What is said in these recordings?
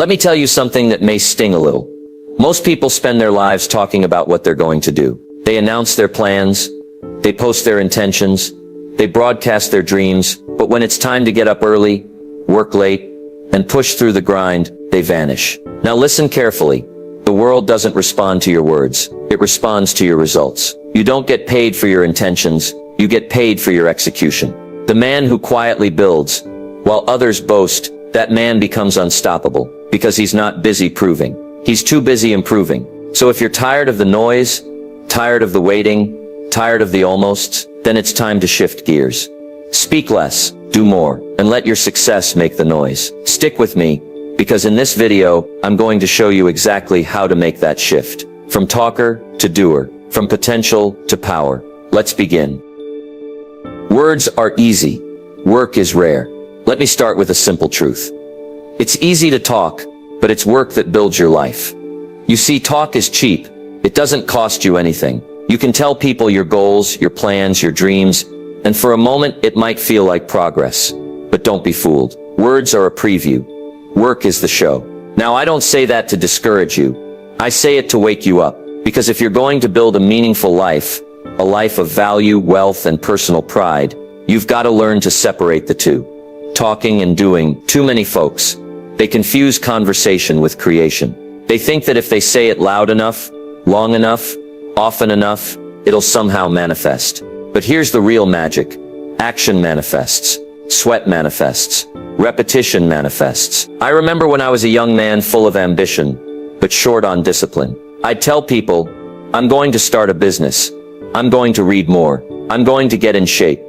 Let me tell you something that may sting a little. Most people spend their lives talking about what they're going to do. They announce their plans, they post their intentions, they broadcast their dreams, but when it's time to get up early, work late, and push through the grind, they vanish. Now listen carefully. The world doesn't respond to your words. It responds to your results. You don't get paid for your intentions. You get paid for your execution. The man who quietly builds, while others boast, that man becomes unstoppable, because he's not busy proving. He's too busy improving. So if you're tired of the noise, tired of the waiting, tired of the almosts, then it's time to shift gears. Speak less, do more, and let your success make the noise. Stick with me, because in this video, I'm going to show you exactly how to make that shift. From talker to doer, from potential to power. Let's begin. Words are easy. Work is rare. Let me start with a simple truth. It's easy to talk, but it's work that builds your life. You see, talk is cheap. It doesn't cost you anything. You can tell people your goals, your plans, your dreams, and for a moment it might feel like progress. But don't be fooled. Words are a preview. Work is the show. Now, I don't say that to discourage you. I say it to wake you up. Because if you're going to build a meaningful life, a life of value, wealth, and personal pride, you've got to learn to separate the two. Talking and doing. Too many folks, they confuse conversation with creation. They think that if they say it loud enough, long enough, often enough, it'll somehow manifest. But here's the real magic. Action manifests. Sweat manifests. Repetition manifests. I remember when I was a young man full of ambition, but short on discipline. I'd tell people, I'm going to start a business. I'm going to read more. I'm going to get in shape.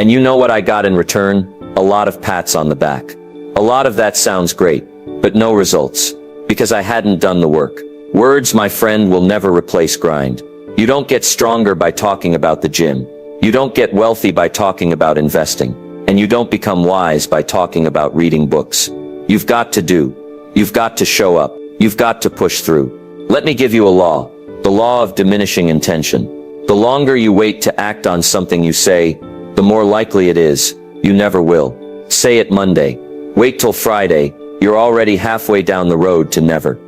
And you know what I got in return? A lot of pats on the back. A lot of that sounds great, but no results. Because I hadn't done the work. Words, my friend, will never replace grind. You don't get stronger by talking about the gym. You don't get wealthy by talking about investing. And you don't become wise by talking about reading books. You've got to do. You've got to show up. You've got to push through. Let me give you a law. The law of diminishing intention. The longer you wait to act on something you say, the more likely it is you never will. Say it Monday. Wait till Friday. You're already halfway down the road to never.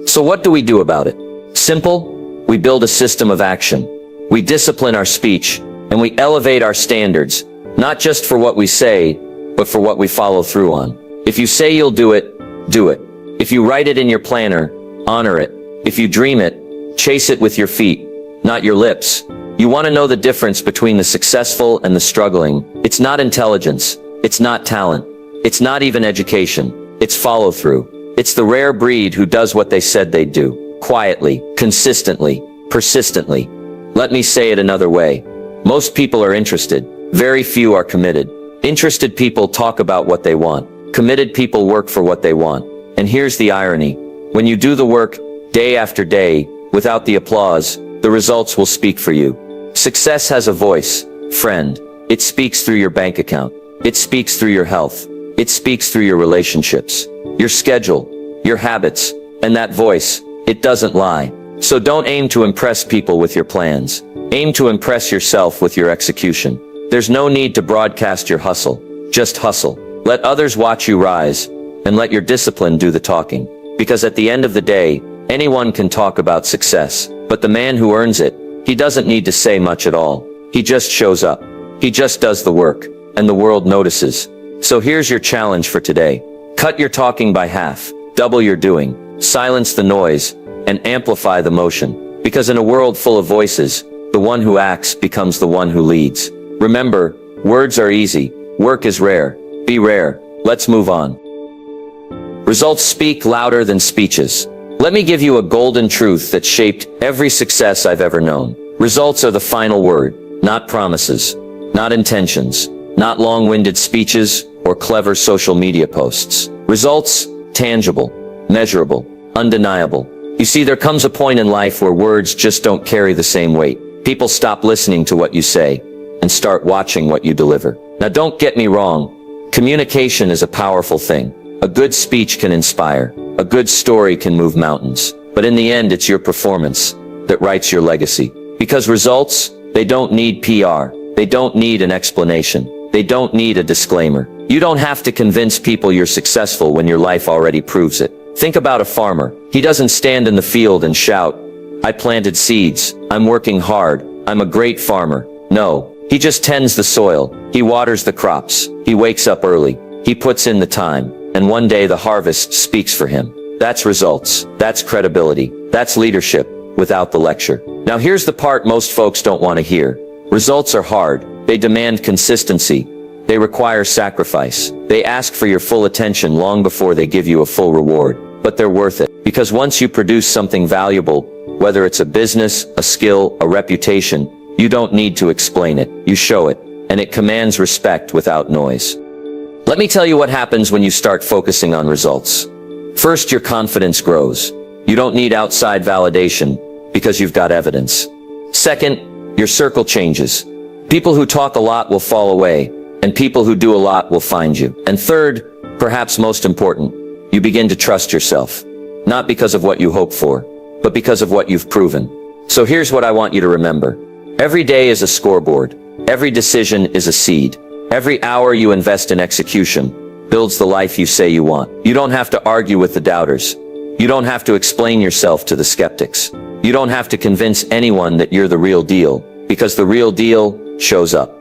So what do we do about it? Simple. We build a system of action. We discipline our speech, and we elevate our standards, not just for what we say, but for what we follow through on. If you say you'll do it, do it. If you write it in your planner, honor it. If you dream it, chase it with your feet, not your lips. You want to know the difference between the successful and the struggling. It's not intelligence. It's not talent. It's not even education. It's follow-through. It's the rare breed who does what they said they'd do. Quietly, consistently, persistently. Let me say it another way. Most people are interested. Very few are committed. Interested people talk about what they want. Committed people work for what they want. And here's the irony. When you do the work, day after day, without the applause, the results will speak for you. Success has a voice, friend. It speaks through your bank account. It speaks through your health. It speaks through your relationships, your schedule, your habits, and that voice, it doesn't lie. So don't aim to impress people with your plans. Aim to impress yourself with your execution. There's no need to broadcast your hustle. Just hustle. Let others watch you rise, and let your discipline do the talking. Because at the end of the day, anyone can talk about success, but the man who earns it, he doesn't need to say much at all. He just shows up. He just does the work, and the world notices. So here's your challenge for today. Cut your talking by half, double your doing, silence the noise, and amplify the motion. Because in a world full of voices, the one who acts becomes the one who leads. Remember, words are easy, work is rare. Be rare. Let's move on. Results speak louder than speeches. Let me give you a golden truth that shaped every success I've ever known. Results are the final word, not promises, not intentions, not long-winded speeches or clever social media posts. Results, tangible, measurable, undeniable. You see, there comes a point in life where words just don't carry the same weight. People stop listening to what you say and start watching what you deliver. Now, don't get me wrong. Communication is a powerful thing. A good speech can inspire. A good story can move mountains. But in the end, it's your performance that writes your legacy. Because results, they don't need PR. They don't need an explanation. They don't need a disclaimer. You don't have to convince people you're successful when your life already proves it. Think about a farmer. He doesn't stand in the field and shout, "I planted seeds. I'm working hard. I'm a great farmer." No, he just tends the soil. He waters the crops. He wakes up early. He puts in the time. And one day the harvest speaks for him. That's results. That's credibility. That's leadership without the lecture. Now here's the part most folks don't want to hear. Results are hard. They demand consistency. They require sacrifice. They ask for your full attention long before they give you a full reward. But they're worth it. Because once you produce something valuable, whether it's a business, a skill, a reputation, you don't need to explain it. You show it. And it commands respect without noise. Let me tell you what happens when you start focusing on results. First, your confidence grows. You don't need outside validation because you've got evidence. Second, your circle changes. People who talk a lot will fall away, and people who do a lot will find you. And third, perhaps most important, you begin to trust yourself. Not because of what you hope for, but because of what you've proven. So here's what I want you to remember. Every day is a scoreboard. Every decision is a seed. Every hour you invest in execution builds the life you say you want. You don't have to argue with the doubters. You don't have to explain yourself to the skeptics. You don't have to convince anyone that you're the real deal, because the real deal shows up,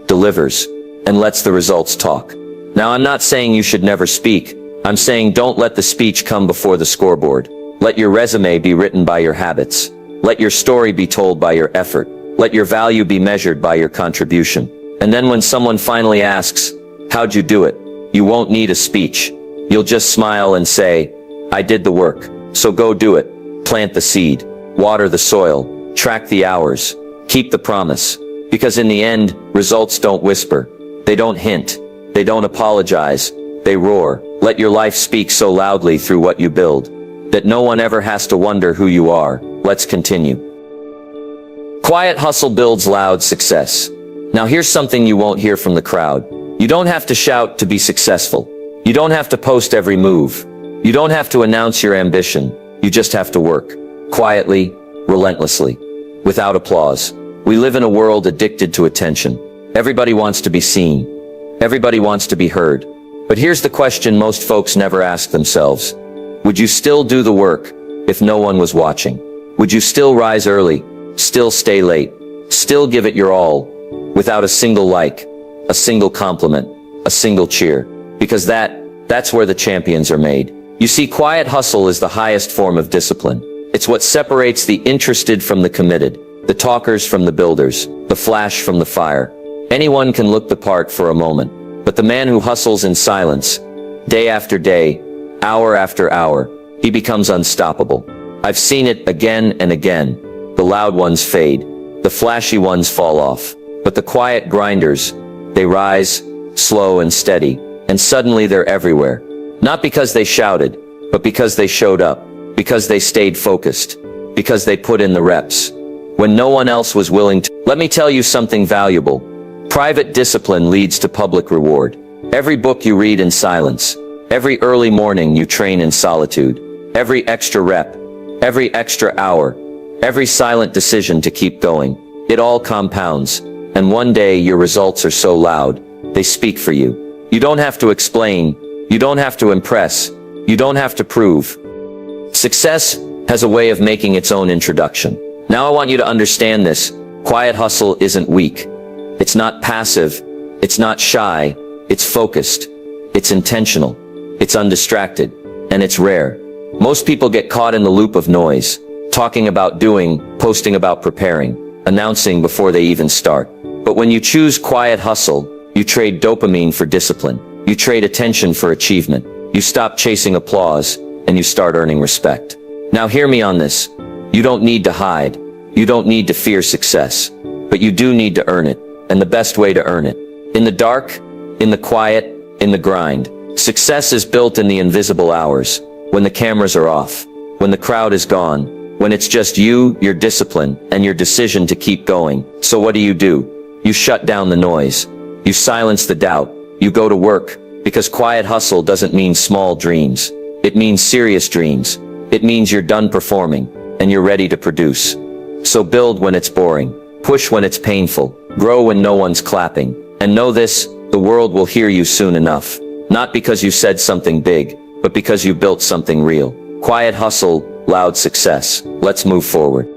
delivers, and lets the results talk. Now, I'm not saying you should never speak. I'm saying don't let the speech come before the scoreboard. Let your resume be written by your habits. Let your story be told by your effort. Let your value be measured by your contribution. And then when someone finally asks, "How'd you do it?" you won't need a speech. You'll just smile and say, "I did the work. So go do it." Plant the seed. Water the soil. Track the hours. Keep the promise. Because in the end, results don't whisper. They don't hint. They don't apologize. They roar. Let your life speak so loudly through what you build that no one ever has to wonder who you are. Let's continue. Quiet hustle builds loud success. Now here's something you won't hear from the crowd. You don't have to shout to be successful. You don't have to post every move. You don't have to announce your ambition. You just have to work. Quietly, relentlessly, without applause. We live in a world addicted to attention. Everybody wants to be seen. Everybody wants to be heard. But here's the question most folks never ask themselves. Would you still do the work if no one was watching? Would you still rise early, still stay late, still give it your all, without a single like, a single compliment, a single cheer? Because that's where the champions are made. You see, quiet hustle is the highest form of discipline. It's what separates the interested from the committed, the talkers from the builders, the flash from the fire. Anyone can look the part for a moment, but the man who hustles in silence, day after day, hour after hour, he becomes unstoppable. I've seen it again and again. The loud ones fade, the flashy ones fall off, but the quiet grinders, they rise, slow and steady, and suddenly they're everywhere. Not because they shouted, but because they showed up, because they stayed focused, because they put in the reps, when no one else was willing to. Let me tell you something valuable. Private discipline leads to public reward. Every book you read in silence, every early morning you train in solitude, every extra rep, every extra hour, every silent decision to keep going, it all compounds, and one day your results are so loud, they speak for you. You don't have to explain, you don't have to impress, you don't have to prove. Success has a way of making its own introduction. Now I want you to understand this. Quiet hustle isn't weak. It's not passive. It's not shy. It's focused. It's intentional. It's undistracted. And it's rare. Most people get caught in the loop of noise, talking about doing, posting about preparing, announcing before they even start. But when you choose quiet hustle, you trade dopamine for discipline. You trade attention for achievement. You stop chasing applause, and you start earning respect. Now hear me on this. You don't need to hide. You don't need to fear success. But you do need to earn it. And the best way to earn it. In the dark, in the quiet, in the grind. Success is built in the invisible hours. When the cameras are off. When the crowd is gone. When it's just you, your discipline, and your decision to keep going. So what do? You shut down the noise. You silence the doubt. You go to work. Because quiet hustle doesn't mean small dreams. It means serious dreams. It means you're done performing, and you're ready to produce. So build when it's boring. Push when it's painful. Grow when no one's clapping. And know this, the world will hear you soon enough. Not because you said something big, but because you built something real. Quiet hustle, loud success. Let's move forward.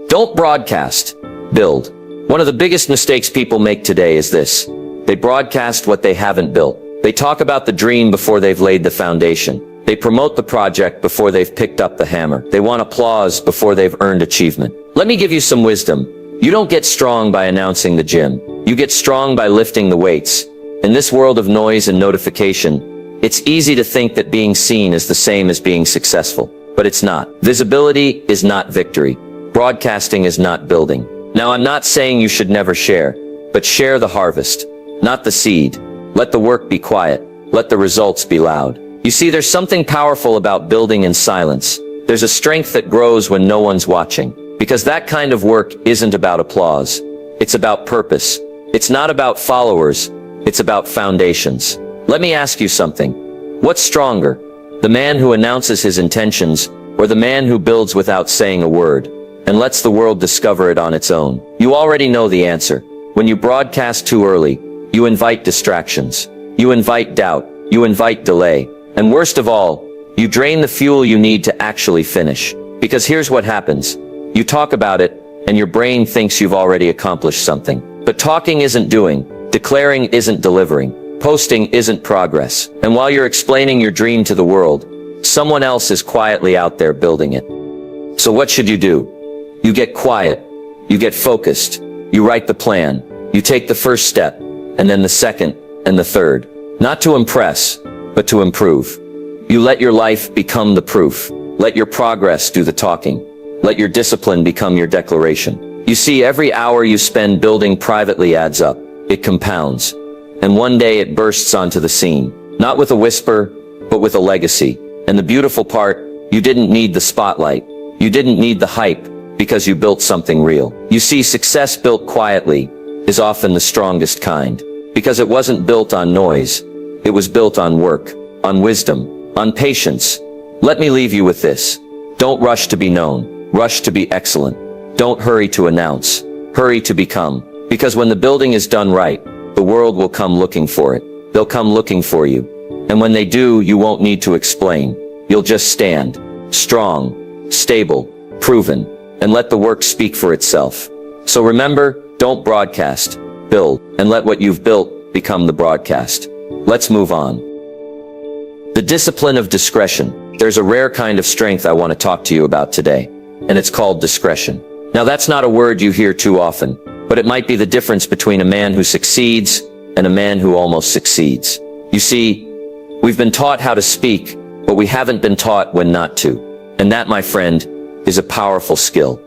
Don't broadcast, build. One of the biggest mistakes people make today is this. They broadcast what they haven't built. They talk about the dream before they've laid the foundation. They promote the project before they've picked up the hammer. They want applause before they've earned achievement. Let me give you some wisdom. You don't get strong by announcing the gym. You get strong by lifting the weights. In this world of noise and notification, it's easy to think that being seen is the same as being successful. But it's not. Visibility is not victory. Broadcasting is not building. Now, I'm not saying you should never share, but share the harvest, not the seed. Let the work be quiet. Let the results be loud. You see, there's something powerful about building in silence. There's a strength that grows when no one's watching. Because that kind of work isn't about applause. It's about purpose. It's not about followers. It's about foundations. Let me ask you something. What's stronger? The man who announces his intentions, or the man who builds without saying a word, and lets the world discover it on its own? You already know the answer. When you broadcast too early, you invite distractions. You invite doubt. You invite delay. And worst of all, you drain the fuel you need to actually finish. Because here's what happens. You talk about it, and your brain thinks you've already accomplished something. But talking isn't doing. Declaring isn't delivering. Posting isn't progress. And while you're explaining your dream to the world, someone else is quietly out there building it. So what should you do? You get quiet. You get focused. You write the plan. You take the first step, and then the second, and the third. Not to impress, but to improve. You let your life become the proof. Let your progress do the talking. Let your discipline become your declaration. You see, every hour you spend building privately adds up. It compounds. And one day it bursts onto the scene. Not with a whisper, but with a legacy. And the beautiful part, you didn't need the spotlight. You didn't need the hype, because you built something real. You see, success built quietly is often the strongest kind. Because it wasn't built on noise. It was built on work, on wisdom, on patience. Let me leave you with this. Don't rush to be known. Rush to be excellent. Don't hurry to announce. Hurry to become. Because when the building is done right, the world will come looking for it. They'll come looking for you. And when they do, you won't need to explain. You'll just stand. Strong, stable, proven, and let the work speak for itself. So remember, don't broadcast. Build, and let what you've built become the broadcast. Let's move on. The discipline of discretion. There's a rare kind of strength I want to talk to you about today. And it's called discretion. Now, that's not a word you hear too often, but it might be the difference between a man who succeeds and a man who almost succeeds. You see, we've been taught how to speak, but we haven't been taught when not to. And that, my friend, is a powerful skill.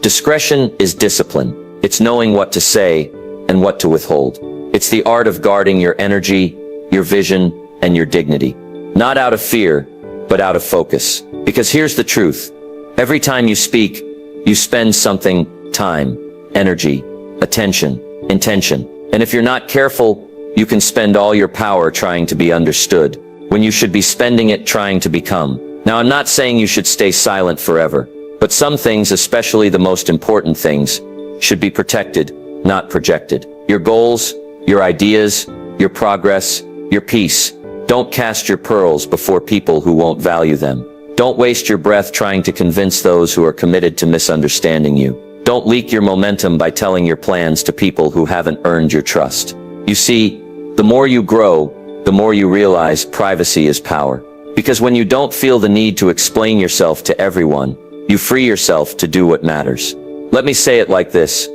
Discretion is discipline. It's knowing what to say and what to withhold. It's the art of guarding your energy, your vision, and your dignity. Not out of fear, but out of focus. Because here's the truth. Every time you speak, you spend something: time, energy, attention, intention. And if you're not careful, you can spend all your power trying to be understood, when you should be spending it trying to become. Now, I'm not saying you should stay silent forever, but some things, especially the most important things, should be protected, not projected. Your goals, your ideas, your progress, your peace. Don't cast your pearls before people who won't value them. Don't waste your breath trying to convince those who are committed to misunderstanding you. Don't leak your momentum by telling your plans to people who haven't earned your trust. You see, the more you grow, the more you realize privacy is power. Because when you don't feel the need to explain yourself to everyone, you free yourself to do what matters. Let me say it like this.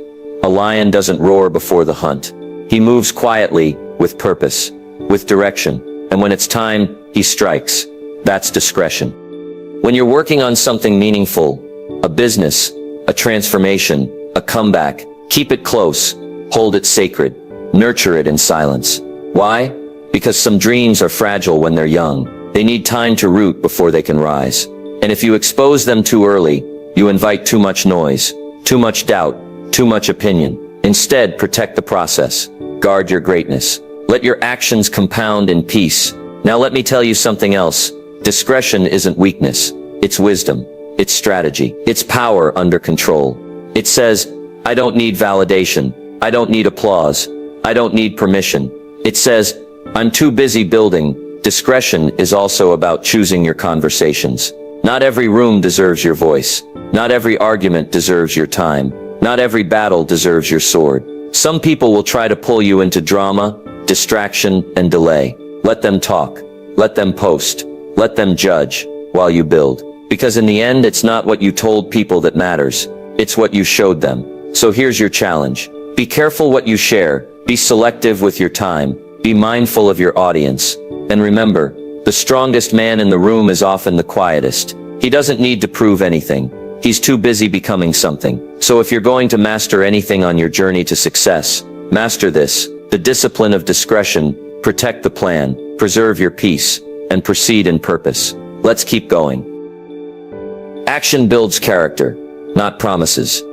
A lion doesn't roar before the hunt. He moves quietly, with purpose, with direction. And when it's time, he strikes. That's discretion. When you're working on something meaningful, a business, a transformation, a comeback, keep it close, hold it sacred, nurture it in silence. Why? Because some dreams are fragile when they're young. They need time to root before they can rise. And if you expose them too early, you invite too much noise, too much doubt, too much opinion. Instead, protect the process. Guard your greatness. Let your actions compound in peace. Now let me tell you something else. Discretion isn't weakness. It's wisdom. It's strategy. It's power under control. It says, I don't need validation. I don't need applause. I don't need permission. It says, I'm too busy building discretion is also about choosing your conversations. Not every room deserves your voice. Not every argument deserves your time. Not every battle deserves your sword. Some people will try to pull you into drama, distraction, and delay. Let them talk. Let them post. Let them judge while you build. Because in the end, it's not what you told people that matters. It's what you showed them. So here's your challenge. Be careful what you share. Be selective with your time. Be mindful of your audience. And remember, the strongest man in the room is often the quietest. He doesn't need to prove anything. He's too busy becoming something. So if you're going to master anything on your journey to success, master this: the discipline of discretion. Protect the plan, preserve your peace, and proceed in purpose. Let's keep going. Action builds character, not promises.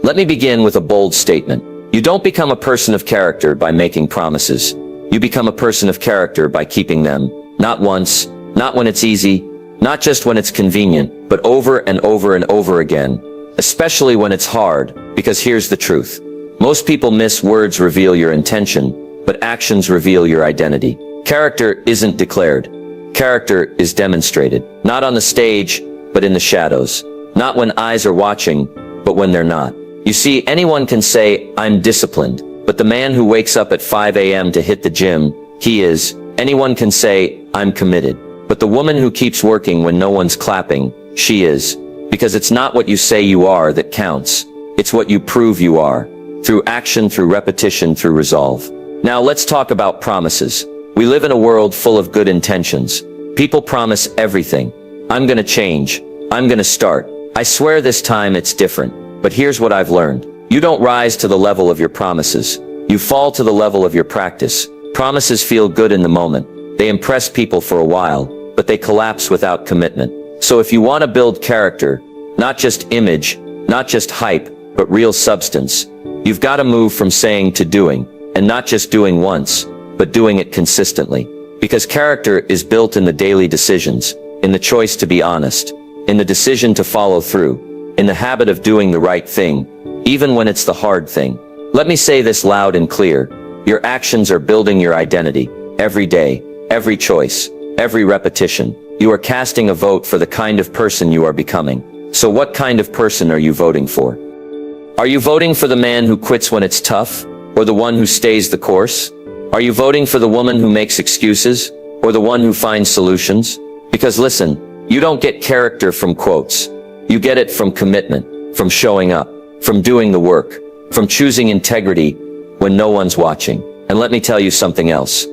Let me begin with a bold statement. You don't become a person of character by making promises. You become a person of character by keeping them. Not once, not when it's easy, not just when it's convenient, but over and over and over again. Especially when it's hard, because here's the truth. Most people miss words reveal your intention, but actions reveal your identity. Character isn't declared. Character is demonstrated. Not on the stage, but in the shadows. Not when eyes are watching, but when they're not. You see, anyone can say, "I'm disciplined," but the man who wakes up at 5 a.m. to hit the gym, he is. Anyone can say, "I'm committed," but the woman who keeps working when no one's clapping, she is. Because it's not what you say you are that counts. It's what you prove you are. Through action, through repetition, through resolve. Now let's talk about promises. We live in a world full of good intentions. People promise everything. I'm gonna change. I'm gonna start. I swear this time it's different. But here's what I've learned. You don't rise to the level of your promises. You fall to the level of your practice. Promises feel good in the moment. They impress people for a while, but they collapse without commitment. So if you want to build character, not just image, not just hype, but real substance, you've got to move from saying to doing, and not just doing once, but doing it consistently. Because character is built in the daily decisions, in the choice to be honest, in the decision to follow through, in the habit of doing the right thing, even when it's the hard thing. Let me say this loud and clear. Your actions are building your identity. Every day, every choice, every repetition. You are casting a vote for the kind of person you are becoming. So what kind of person are you voting for? Are you voting for the man who quits when it's tough, or the one who stays the course? Are you voting for the woman who makes excuses, or the one who finds solutions? Because listen, you don't get character from quotes. You get it from commitment, from showing up, from doing the work, from choosing integrity when no one's watching. And let me tell you something else.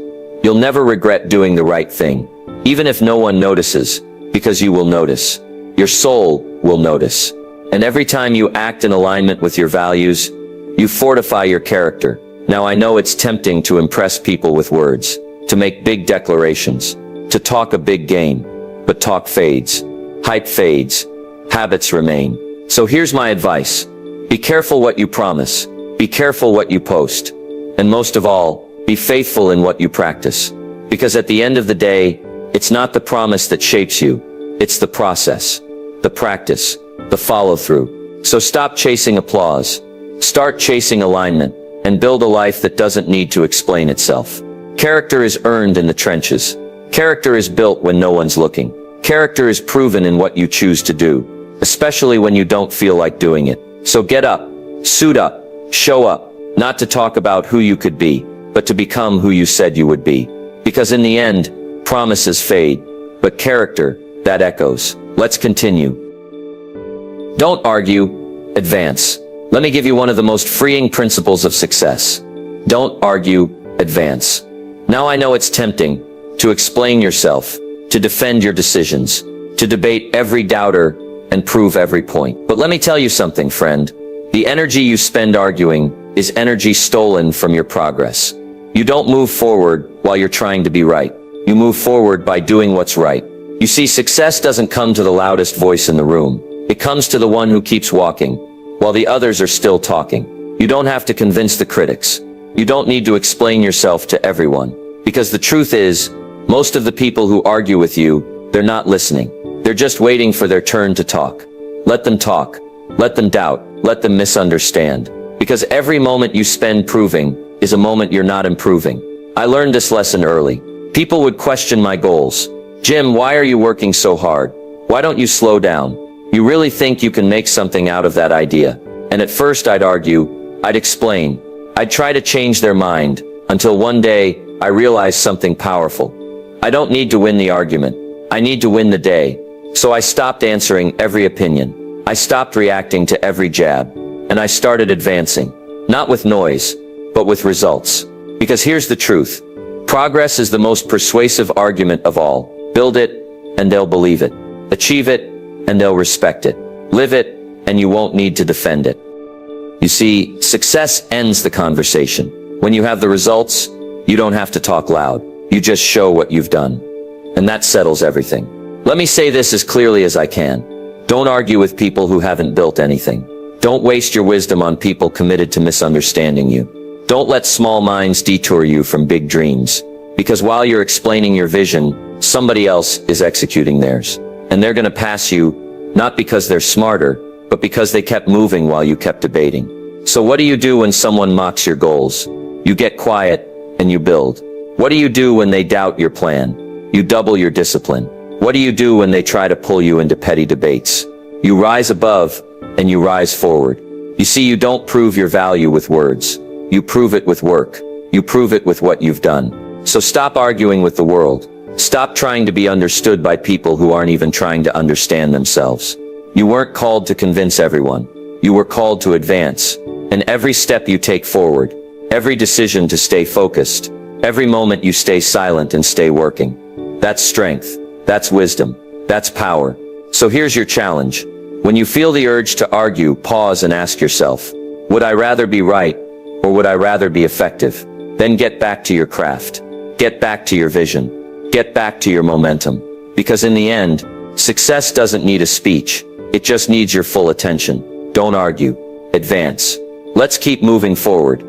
You'll never regret doing the right thing, even if no one notices, because you will notice. Your soul will notice. And every time you act in alignment with your values, you fortify your character. Now I know it's tempting to impress people with words, to make big declarations, to talk a big game, but talk fades. Hype fades. Habits remain. So here's my advice. Be careful what you promise. Be careful what you post. And most of all, be faithful in what you practice. Because at the end of the day, it's not the promise that shapes you. It's the process, the practice, the follow-through. So stop chasing applause. Start chasing alignment, and build a life that doesn't need to explain itself. Character is earned in the trenches. Character is built when no one's looking. Character is proven in what you choose to do, especially when you don't feel like doing it. So get up, suit up, show up, not to talk about who you could be, but to become who you said you would be. Because in the end, promises fade, but character, that echoes. Let's continue. Don't argue, advance. Let me give you one of the most freeing principles of success. Don't argue, advance. Now I know it's tempting to explain yourself, to defend your decisions, to debate every doubter and prove every point. But let me tell you something, friend. The energy you spend arguing is energy stolen from your progress. You don't move forward while you're trying to be right. You move forward by doing what's right. You see, success doesn't come to the loudest voice in the room. It comes to the one who keeps walking, while the others are still talking. You don't have to convince the critics. You don't need to explain yourself to everyone. Because the truth is, most of the people who argue with you, they're not listening. They're just waiting for their turn to talk. Let them talk. Let them doubt. Let them misunderstand. Because every moment you spend proving is a moment you're not improving. I learned this lesson early. People would question my goals. Jim, why are you working so hard? Why don't you slow down? You really think you can make something out of that idea? And at first I'd argue, I'd explain, I'd try to change their mind, until one day, I realized something powerful. I don't need to win the argument. I need to win the day. So I stopped answering every opinion. I stopped reacting to every jab. And I started advancing. Not with noise, but with results. Because here's the truth. Progress is the most persuasive argument of all. Build it, and they'll believe it. Achieve it, and they'll respect it. Live it, and you won't need to defend it. You see, success ends the conversation. When you have the results, you don't have to talk loud. You just show what you've done. And that settles everything. Let me say this as clearly as I can. Don't argue with people who haven't built anything. Don't waste your wisdom on people committed to misunderstanding you. Don't let small minds detour you from big dreams. Because while you're explaining your vision, somebody else is executing theirs. And they're gonna pass you, not because they're smarter, but because they kept moving while you kept debating. So what do you do when someone mocks your goals? You get quiet, and you build. What do you do when they doubt your plan? You double your discipline. What do you do when they try to pull you into petty debates? You rise above, and you rise forward. You see, you don't prove your value with words. You prove it with work. You prove it with what you've done. So stop arguing with the world. Stop trying to be understood by people who aren't even trying to understand themselves. You weren't called to convince everyone. You were called to advance. And every step you take forward, every decision to stay focused, every moment you stay silent and stay working. That's strength. That's wisdom. That's power. So here's your challenge. When you feel the urge to argue, pause and ask yourself, would I rather be right, or would I rather be effective? Then get back to your craft. Get back to your vision. Get back to your momentum. Because in the end, success doesn't need a speech. It just needs your full attention. Don't argue. Advance. Let's keep moving forward.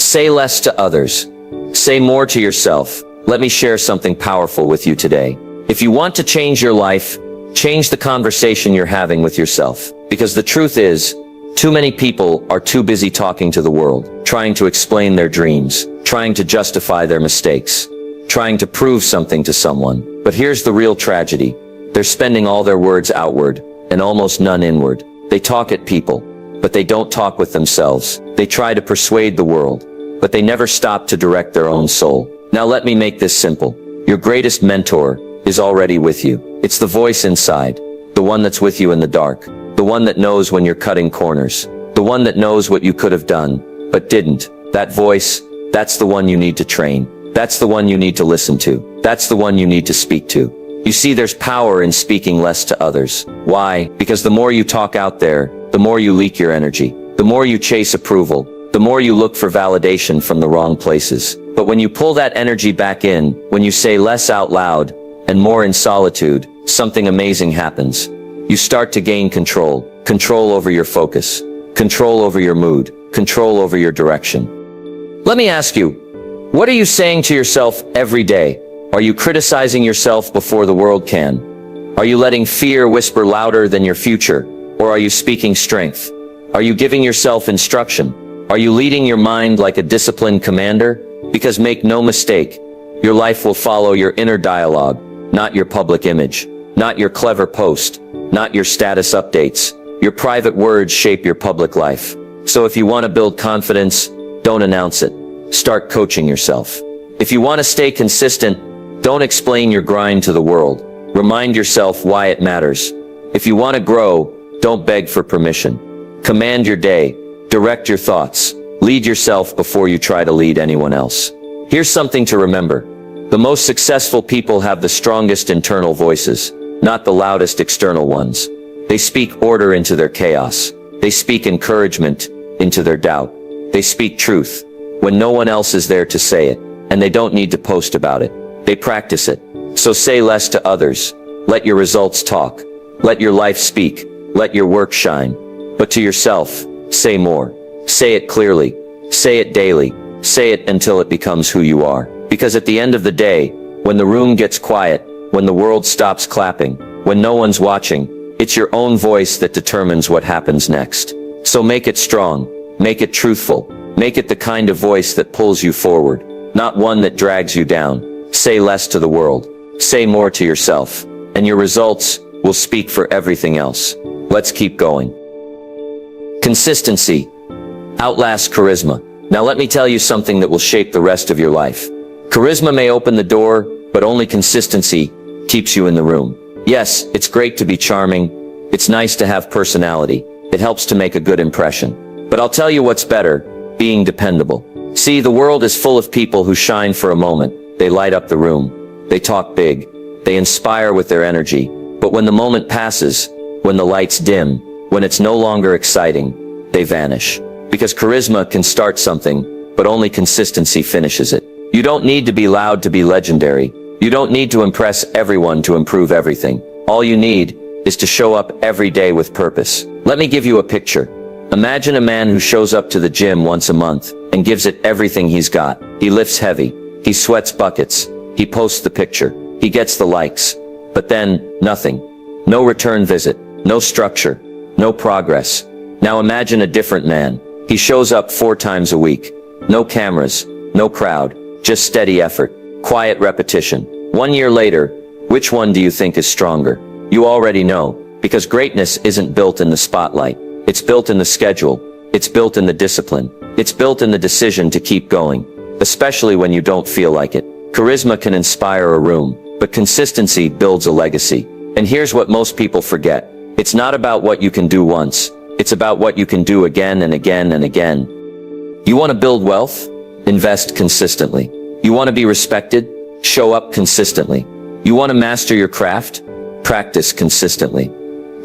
Say less to others. Say more to yourself. Let me share something powerful with you today. If you want to change your life, change the conversation you're having with yourself. Because the truth is, too many people are too busy talking to the world, trying to explain their dreams, trying to justify their mistakes, trying to prove something to someone. But here's the real tragedy. They're spending all their words outward, and almost none inward. They talk at people, but they don't talk with themselves. They try to persuade the world, but they never stop to direct their own soul. Now let me make this simple. Your greatest mentor is already with you. It's the voice inside, the one that's with you in the dark, the one that knows when you're cutting corners, the one that knows what you could have done, but didn't. That voice, that's the one you need to train. That's the one you need to listen to. That's the one you need to speak to. You see, there's power in speaking less to others. Why? Because the more you talk out there, the more you leak your energy. The more you chase approval, the more you look for validation from the wrong places. But when you pull that energy back in, when you say less out loud, and more in solitude, something amazing happens. You start to gain control. Control over your focus. Control over your mood. Control over your direction. Let me ask you, what are you saying to yourself every day? Are you criticizing yourself before the world can? Are you letting fear whisper louder than your future? Or are you speaking strength? Are you giving yourself instruction? Are you leading your mind like a disciplined commander? Because make no mistake, your life will follow your inner dialogue, not your public image, not your clever post, not your status updates. Your private words shape your public life. So if you want to build confidence, don't announce it. Start coaching yourself. If you want to stay consistent, don't explain your grind to the world. Remind yourself why it matters. If you want to grow, don't beg for permission. Command your day. Direct your thoughts. Lead yourself before you try to lead anyone else. Here's something to remember. The most successful people have the strongest internal voices, not the loudest external ones. They speak order into their chaos. They speak encouragement into their doubt. They speak truth when no one else is there to say it, and they don't need to post about it. They practice it. So say less to others. Let your results talk. Let your life speak. Let your work shine. But to yourself, say more. Say it clearly. Say it daily. Say it until it becomes who you are. Because at the end of the day, when the room gets quiet, when the world stops clapping, when no one's watching, it's your own voice that determines what happens next. So make it strong. Make it truthful. Make it the kind of voice that pulls you forward. not one that drags you down. Say less to the world. Say more to yourself. And your results will speak for everything else. Let's keep going. Consistency outlasts charisma. Now let me tell you something that will shape the rest of your life. Charisma may open the door, but only consistency keeps you in the room. Yes, it's great to be charming. It's nice to have personality. It helps to make a good impression. But I'll tell you what's better, being dependable. See, the world is full of people who shine for a moment. They light up the room. They talk big. They inspire with their energy. But when the moment passes, when the lights dim, when it's no longer exciting, they vanish. Because charisma can start something, but only consistency finishes it. You don't need to be loud to be legendary. You don't need to impress everyone to improve everything. All you need is to show up every day with purpose. Let me give you a picture. Imagine a man who shows up to the gym once a month and gives it everything he's got. He lifts heavy. He sweats buckets. He posts the picture. He gets the likes. But then, nothing. No return visit. No structure. No progress. Now imagine a different man. He shows up 4 times a week. No cameras. No crowd. Just steady effort. Quiet repetition. 1 year later, which one do you think is stronger? You already know, because greatness isn't built in the spotlight. It's built in the schedule. It's built in the discipline. It's built in the decision to keep going, especially when you don't feel like it. Charisma can inspire a room, but consistency builds a legacy. And here's what most people forget. It's not about what you can do once. It's about what you can do again and again and again. You want to build wealth? Invest consistently. You want to be respected? Show up consistently. You want to master your craft? Practice consistently.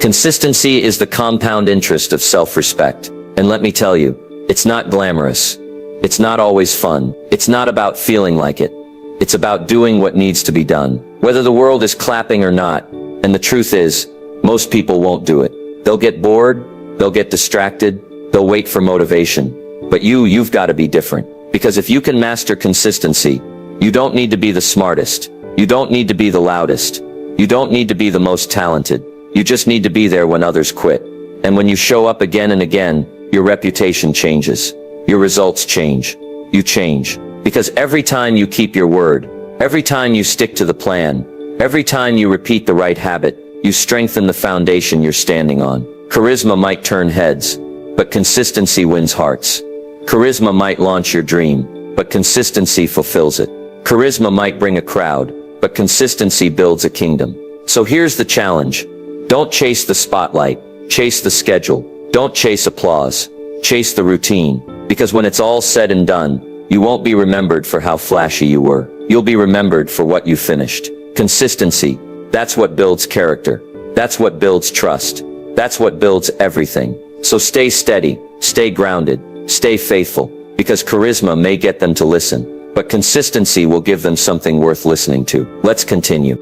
Consistency is the compound interest of self-respect. And let me tell you, it's not glamorous. It's not always fun. It's not about feeling like it. It's about doing what needs to be done, whether the world is clapping or not. And the truth is, most people won't do it. They'll get bored. They'll get distracted. They'll wait for motivation. But you've got to be different. Because if you can master consistency, you don't need to be the smartest. You don't need to be the loudest. You don't need to be the most talented. You just need to be there when others quit. And when you show up again and again, your reputation changes. Your results change. You change. Because every time you keep your word, every time you stick to the plan, every time you repeat the right habit, you strengthen the foundation you're standing on. Charisma might turn heads, but consistency wins hearts. Charisma might launch your dream, but consistency fulfills it. Charisma might bring a crowd, but consistency builds a kingdom. So here's the challenge. Don't chase the spotlight. Chase the schedule. Don't chase applause. Chase the routine. Because when it's all said and done, you won't be remembered for how flashy you were. You'll be remembered for what you finished. Consistency. That's what builds character. That's what builds trust. That's what builds everything. So stay steady. Stay grounded. Stay faithful. Because charisma may get them to listen, but consistency will give them something worth listening to. Let's continue.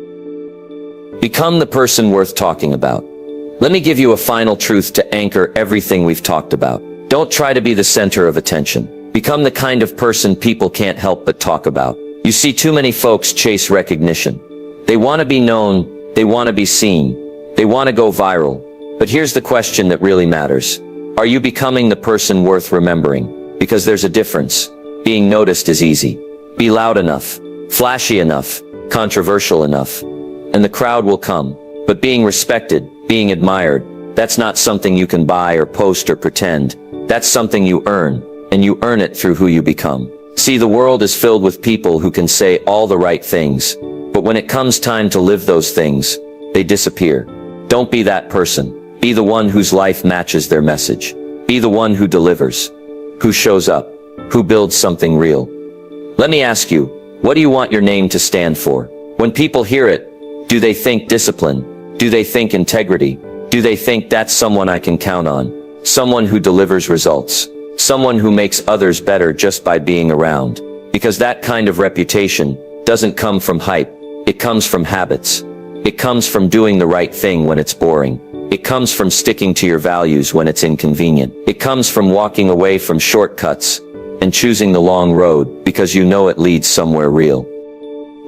Become the person worth talking about. Let me give you a final truth to anchor everything we've talked about. Don't try to be the center of attention. Become the kind of person people can't help but talk about. You see, too many folks chase recognition. They want to be known. They want to be seen. They want to go viral. But here's the question that really matters. Are you becoming the person worth remembering? Because there's a difference. Being noticed is easy. Be loud enough, flashy enough, controversial enough, and the crowd will come. But being respected, being admired, that's not something you can buy or post or pretend. That's something you earn, and you earn it through who you become. See, the world is filled with people who can say all the right things, but when it comes time to live those things, they disappear. Don't be that person. Be the one whose life matches their message. Be the one who delivers, who shows up, who builds something real. Let me ask you, what do you want your name to stand for? When people hear it, do they think discipline? Do they think integrity? Do they think that's someone I can count on? Someone who delivers results. Someone who makes others better just by being around. Because that kind of reputation doesn't come from hype. It comes from habits. It comes from doing the right thing when it's boring. It comes from sticking to your values when it's inconvenient. It comes from walking away from shortcuts and choosing the long road because you know it leads somewhere real.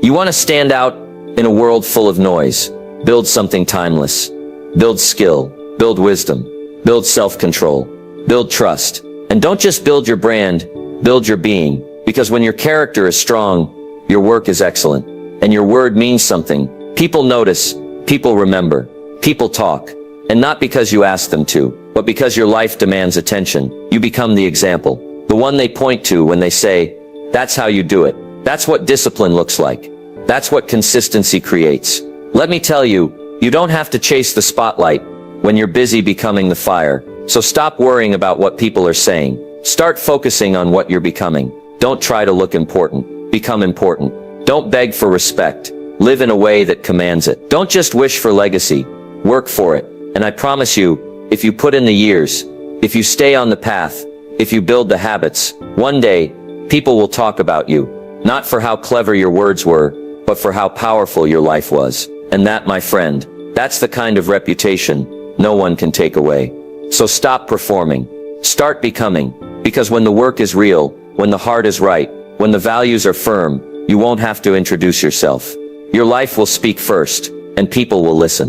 You want to stand out in a world full of noise. Build something timeless. Build skill. Build wisdom. Build self-control. Build trust. And don't just build your brand, build your being. Because when your character is strong, your work is excellent, and your word means something. People notice, people remember, people talk, and not because you ask them to, but because your life demands attention. You become the example, the one they point to when they say, "That's how you do it." That's what discipline looks like. That's what consistency creates. Let me tell you, you don't have to chase the spotlight when you're busy becoming the fire. So stop worrying about what people are saying. Start focusing on what you're becoming. Don't try to look important. Become important. Don't beg for respect. Live in a way that commands it. Don't just wish for legacy. Work for it. And I promise you, if you put in the years, if you stay on the path, if you build the habits, one day, people will talk about you. Not for how clever your words were, but for how powerful your life was. And that, my friend, that's the kind of reputation no one can take away. So stop performing. Start becoming. Because when the work is real, when the heart is right, when the values are firm, you won't have to introduce yourself. Your life will speak first, and people will listen.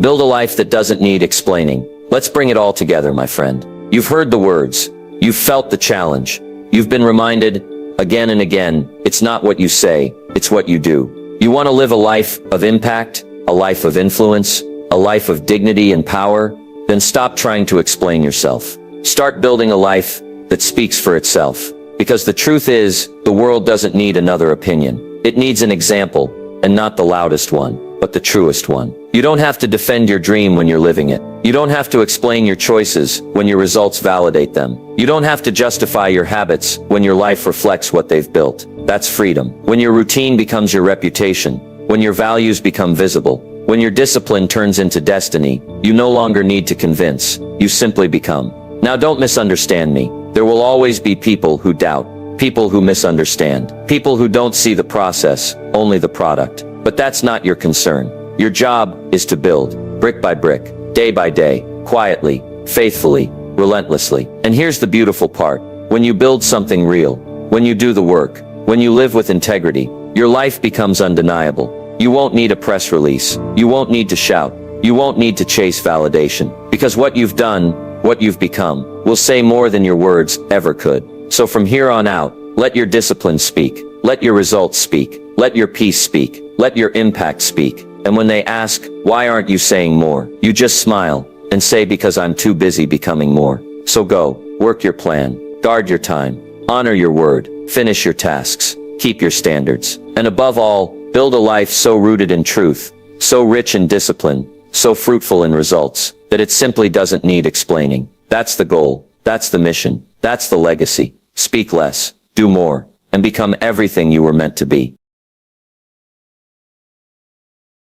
Build a life that doesn't need explaining. Let's bring it all together, my friend. You've heard the words. You've felt the challenge. You've been reminded, again and again, it's not what you say, it's what you do. You want to live a life of impact, a life of influence, a life of dignity and power? Then stop trying to explain yourself. Start building a life that speaks for itself. Because the truth is, the world doesn't need another opinion. It needs an example, and not the loudest one, but the truest one. You don't have to defend your dream when you're living it. You don't have to explain your choices when your results validate them. You don't have to justify your habits when your life reflects what they've built. That's freedom. When your routine becomes your reputation, when your values become visible, when your discipline turns into destiny, you no longer need to convince. You simply become. Now don't misunderstand me. There will always be people who doubt, people who misunderstand, people who don't see the process, only the product. But that's not your concern. Your job is to build, brick by brick, day by day, quietly, faithfully, relentlessly. And here's the beautiful part. When you build something real, when you do the work, when you live with integrity, your life becomes undeniable. You won't need a press release. You won't need to shout. You won't need to chase validation. Because what you've done, what you've become, will say more than your words ever could. So from here on out, let your discipline speak. Let your results speak. Let your peace speak. Let your impact speak. And when they ask, why aren't you saying more? You just smile and say, because I'm too busy becoming more. So go, work your plan, guard your time, honor your word, finish your tasks, keep your standards. And above all, build a life so rooted in truth, so rich in discipline, so fruitful in results, that it simply doesn't need explaining. That's the goal. That's the mission. That's the legacy. Speak less, do more, and become everything you were meant to be.